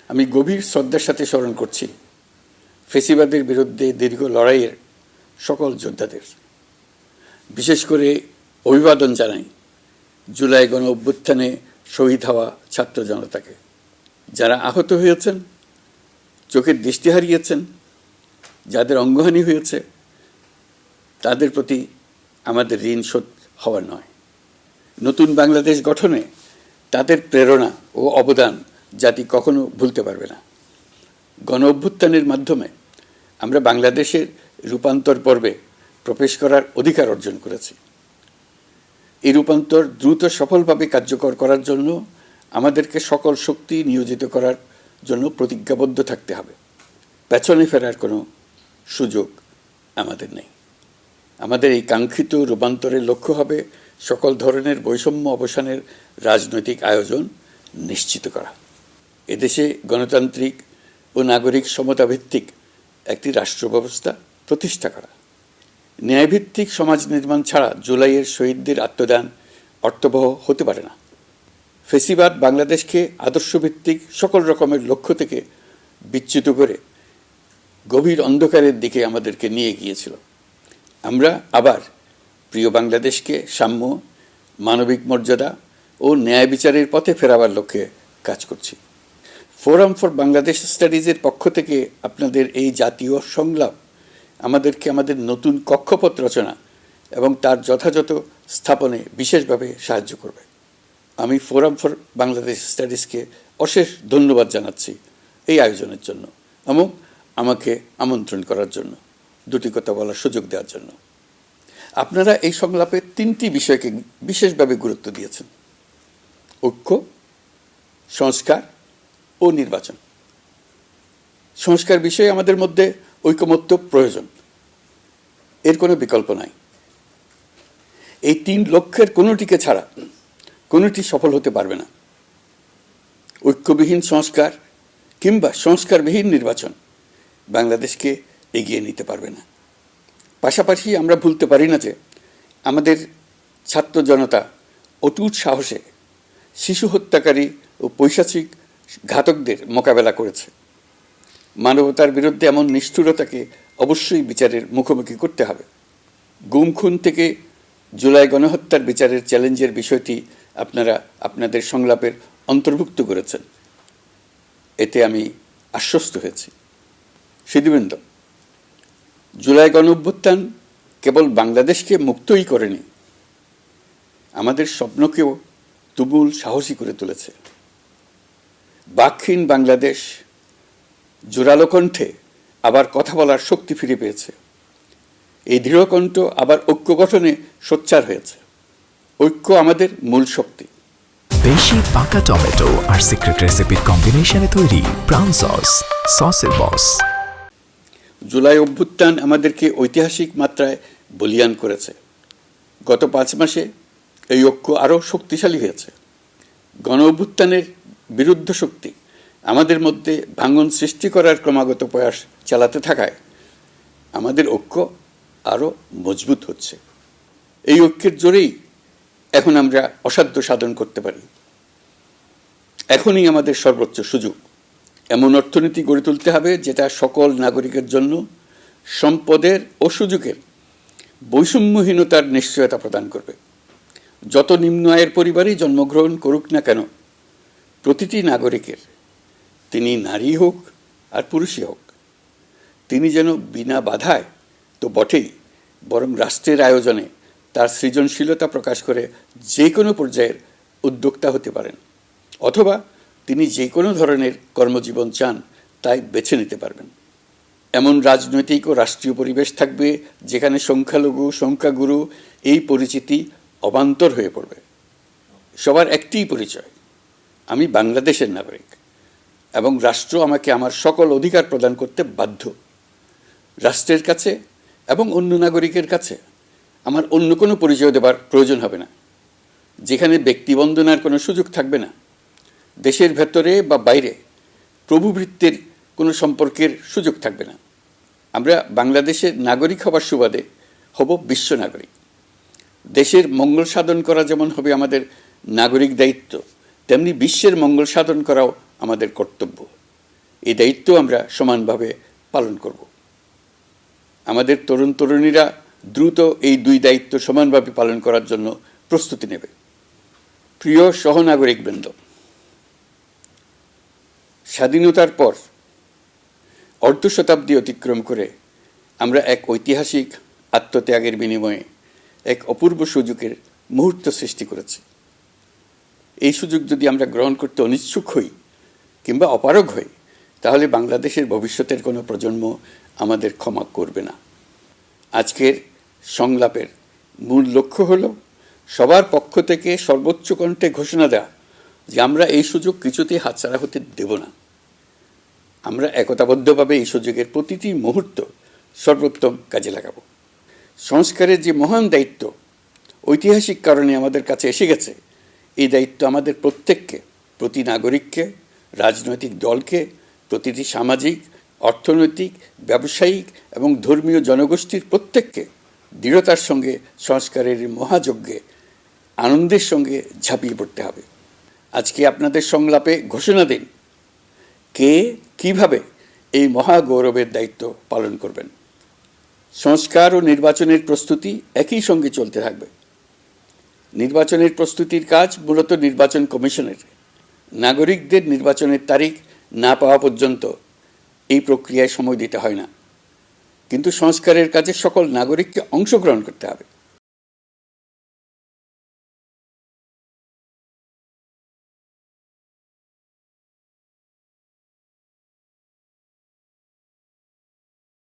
আমি গভীর শ্রদ্ধার সাথে স্মরণ করছি ফেসিবাদের বিরুদ্ধে দীর্ঘ লড়াইয়ের সকল যোদ্ধাদের। বিশেষ করে অভিবাদন জানাই জুলাই গণ অভ্যুত্থানে শহীদ হওয়া ছাত্র জনতাকে, যারা আহত হয়েছেন, চোখের দৃষ্টি হারিয়েছেন, যাদের অঙ্গহানি হয়েছে, তাদের প্রতি আমাদের ঋণ শোধ হওয়ার নয়। নতুন বাংলাদেশ গঠনে তাদের প্রেরণা ও অবদান জাতি কখনো ভুলতে পারবে না। গণ অভ্যুত্থানের মাধ্যমে আমরা বাংলাদেশের রূপান্তর পর্বে প্রবেশ করার অধিকার অর্জন করেছি। এই রূপান্তর দ্রুত সফলভাবে কার্যকর করার জন্য আমাদেরকে সকল শক্তি নিয়োজিত করার জন্য প্রতিজ্ঞাবদ্ধ থাকতে হবে। পেছনে ফেরার কোনো সুযোগ আমাদের নেই। আমাদের এই কাঙ্ক্ষিত রূপান্তরের লক্ষ্য হবে সকল ধরনের বৈষম্য অবসানের রাজনৈতিক আয়োজন নিশ্চিত করা, এদেশে গণতান্ত্রিক ও নাগরিক সমতাভিত্তিক একটি রাষ্ট্র ব্যবস্থা প্রতিষ্ঠা করা। ন্যায়ভিত্তিক সমাজ নির্মাণ ছাড়া জুলাইয়ের শহীদদের আত্মদান অর্থবহ হতে পারে না। ফেসিবাদ বাংলাদেশকে আদর্শভিত্তিক সকল রকমের লক্ষ্য থেকে বিচ্যুত করে গভীর অন্ধকারের দিকে আমাদেরকে নিয়ে গিয়েছিল। আমরা আবার প্রিয় বাংলাদেশকে সাম্য, মানবিক মর্যাদা ও ন্যায় বিচারের পথে ফেরাবার লক্ষ্যে কাজ করছি। ফোরাম ফর বাংলাদেশ স্টাডিজের পক্ষ থেকে আপনাদের এই জাতীয় সংলাপ আমাদেরকে আমাদের নতুন কক্ষপথ রচনা এবং তার যথাযথ স্থাপনে বিশেষভাবে সাহায্য করবে। আমি ফোরাম ফর বাংলাদেশ স্টাডিজকে অশেষ ধন্যবাদ জানাচ্ছি এই আয়োজনের জন্য এবং আমাকে আমন্ত্রণ করার জন্য, দুটি কথা বলার সুযোগ দেওয়ার জন্য। আপনারা এই সংলাপে 3টি বিষয়কে বিশেষভাবে গুরুত্ব দিয়েছেন: ঐক্য, সংস্কার ও নির্বাচন। সংস্কার বিষয়ে আমাদের মধ্যে ঐকমত্য প্রয়োজন, এর কোনো বিকল্প নাই। এই 3 লক্ষ্যের কোনোটিকে ছাড়া কোনোটি সফল হতে পারবে না। ঐক্যবিহীন সংস্কার কিংবা সংস্কারবিহীন নির্বাচন বাংলাদেশকে এগিয়ে নিতে পারবে না। পাশাপাশি আমরা ভুলতে পারি না যে আমাদের ছাত্র জনতা অটুট সাহসে শিশু হত্যাকারী ও পৈশাচিক ঘাতকদের মোকাবেলা করেছে। মানবতার বিরুদ্ধে এমন নিষ্ঠুরতাকে অবশ্যই বিচারের মুখোমুখি করতে হবে। গুম খুন থেকে জুলাই গণহত্যার বিচারের চ্যালেঞ্জের বিষয়টি আপনারা আপনাদের সংলাপের অন্তর্ভুক্ত করেছেন, এতে আমি আশ্বস্ত হয়েছি। সুধীবৃন্দ, জুলাই গণঅভ্যুত্থান কেবল বাংলাদেশকে মুক্তই করেনি, আমাদের স্বপ্নকেও তুমুল সাহসী করে তুলেছে। বাকহীন বাংলাদেশ জোরালো কণ্ঠে আবার কথা বলার শক্তি ফিরে পেয়েছে। এই দৃঢ়কণ্ঠ আবার ঐক্য গঠনে সোচ্চার হয়েছে। ঐক্য আমাদের মূল শক্তি। বেশি পাকা টমেটো আর সিক্রেট রেসিপির কম্বিনেশনে তৈরি প্রাউন সস, সসের বস। জুলাই অভ্যুত্থান আমাদেরকে ঐতিহাসিক মাত্রায় বলীয়ান করেছে। গত 5 মাসে এই ঐক্য আরও শক্তিশালী হয়েছে। গণ অভ্যুত্থানের বিরুদ্ধ শক্তি আমাদের মধ্যে ভাঙন সৃষ্টি করার ক্রমাগত প্রয়াস চালাতে থাকায় আমাদের ঐক্য আরও মজবুত হচ্ছে। এই ঐক্যের জোরেই এখন আমরা অসাধ্য সাধন করতে পারি। এখনই আমাদের সর্বোচ্চ সুযোগ। এমন অর্থনীতি গড়ে তুলতে হবে যেটা সকল নাগরিকের জন্য সম্পদের ও সুযোগের বৈষম্যহীনতার নিশ্চয়তা প্রদান করবে। যত নিম্ন আয়ের পরিবারই জন্মগ্রহণ করুক না কেন, প্রতিটি নাগরিকের, তিনি নারী হোক আর পুরুষই হোক, তিনি যেন বিনা বাধায় তো বটেই, বরং রাষ্ট্রের আয়োজনে তার সৃজনশীলতা প্রকাশ করে যে কোনো পর্যায়ের উদ্যোক্তা হতে পারেন, অথবা তিনি যে কোনো ধরনের কর্মজীবন চান তাই বেছে নিতে পারবেন। এমন রাজনৈতিক ও রাষ্ট্রীয় পরিবেশ থাকবে যেখানে সংখ্যালঘু সংখ্যাগুরু এই পরিচিতি অবান্তর হয়ে পড়বে। সবার একটিই পরিচয়, আমি বাংলাদেশের নাগরিক এবং রাষ্ট্র আমাকে আমার সকল অধিকার প্রদান করতে বাধ্য। রাষ্ট্রের কাছে এবং অন্য নাগরিকের কাছে আমার অন্য কোনো পরিচয় দেবার প্রয়োজন হবে না, যেখানে ব্যক্তিবন্দনার কোনো সুযোগ থাকবে না। দেশের ভেতরে বা বাইরে প্রভুভৃত্যের কোনো সম্পর্কের সুযোগ থাকবে না। আমরা বাংলাদেশের নাগরিক হবার সুবাদে হব বিশ্ব নাগরিক। দেশের মঙ্গল সাধন করা যেমন হবে আমাদের নাগরিক দায়িত্ব, তেমনি বিশ্বের মঙ্গল সাধন করাও আমাদের কর্তব্য। এই দায়িত্ব আমরা সমানভাবে পালন করব। আমাদের তরুণ তরুণীরা দ্রুত এই দুই দায়িত্ব সমানভাবে পালন করার জন্য প্রস্তুতি নেবে। প্রিয় সহনাগরিকবৃন্দ, স্বাধীনতার পর অর্ধ শতাব্দী অতিক্রম করে আমরা এক ঐতিহাসিক আত্মত্যাগের বিনিময়ে এক অপূর্ব সুযোগের মুহূর্ত সৃষ্টি করেছি। এই সুযোগ যদি আমরা গ্রহণ করতে অনিচ্ছুক হই কিংবা অপারগ হই, তাহলে বাংলাদেশের ভবিষ্যতের কোনো প্রজন্ম আমাদের ক্ষমা করবে না। আজকের সংলাপের মূল লক্ষ্য হল সবার পক্ষ থেকে সর্বোচ্চ কণ্ঠে ঘোষণা দেওয়া যে আমরা এই সুযোগ কিছুতেই হাতছাড়া হতে দেব না। আমরা একতাবদ্ধভাবে এই সুযোগের প্রতিটি মুহূর্ত সর্বোত্তম কাজে লাগাবো। সংস্কারের যে মহান দায়িত্ব ঐতিহাসিক কারণে আমাদের কাছে এসে গেছে, এই দায়িত্ব আমাদের প্রত্যেককে, প্রতি নাগরিককে, রাজনৈতিক দলকে, প্রতিটি সামাজিক, অর্থনৈতিক, ব্যবসায়িক এবং ধর্মীয় জনগোষ্ঠীর প্রত্যেককে দৃঢ়তার সঙ্গে সংস্কারের মহাযজ্ঞে আনন্দের সঙ্গে ঝাঁপিয়ে পড়তে হবে। আজকে আপনাদের সংলাপে ঘোষণা দিন কে কিভাবে এই মহাগৌরবের দায়িত্ব পালন করবেন। সংস্কার ও নির্বাচনের প্রস্তুতি একই সঙ্গে চলতে থাকবে। নির্বাচনের প্রস্তুতির কাজ মূলত নির্বাচন কমিশনের। নাগরিকদের নির্বাচনের তারিখ না পাওয়া পর্যন্ত এই প্রক্রিয়ায় সময় দিতে হয় না, কিন্তু সংস্কারের কাজে সকল নাগরিককে অংশগ্রহণ করতে হবে।